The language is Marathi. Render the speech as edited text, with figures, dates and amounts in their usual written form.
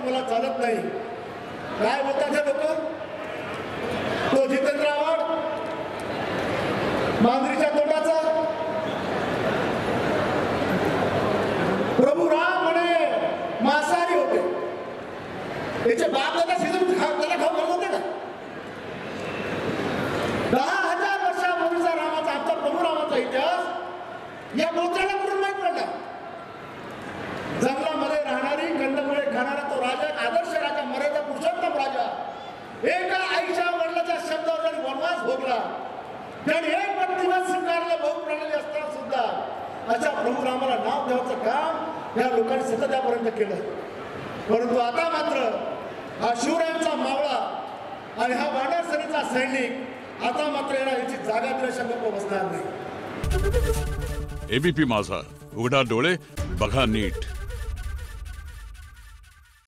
मला चालत नाही। काय बोलतात हे लोक? तो जितेंद्र आव्हाड मांजरीच्या तोंडाचा, प्रभू राम म्हणे मांसाहारी होते, त्याचे बाप दादा शिजून त्याला खाऊ घालत होते का? 10,000 वर्षापूर्वीचा रामाचा, आमचा प्रभू रामाचा इतिहास या बोचाला करून माहीत पडला। जंगलामध्ये राहणारी, कंदमुळे खाणारा तो राजा, आदर्श राजा, मर्यादा पुरुषोत्तम राजा, एका आईच्या वडिलाच्या शब्दावर जरी वनवास भोगला, जरी एक पण दिवस स्वीकारला बहु प्रणाली असताना सुद्धा अशा प्रभू रामाला नाव द्यायचं काम या लोकांनी सतत यापर्यंत केलं। परंतु आता मात्र हा शिवरायांचा मावळा आणि हा वानरसेनेचा सैनिक आता मात्र येणार याची जागा दिल्याशिवाय गप्प बसणार नाही। एबीपी माझा, उघडा डोळे बघा नीट।